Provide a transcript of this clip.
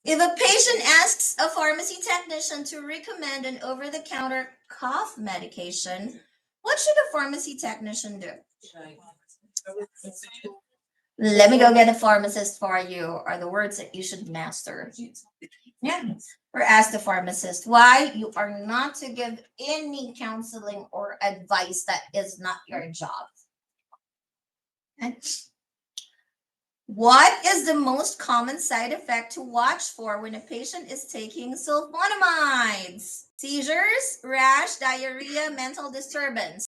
If a patient asks a pharmacy technician to recommend an over-the-counter cough medication, what should a pharmacy technician do? Let me go get a pharmacist for you are the words that you should master. Yeah. Or ask the pharmacist why you are not to give any counseling or advice that is not your job. Okay. What is the most common side effect to watch for when a patient is taking sulfonamides? Seizures, rash, diarrhea, mental disturbance.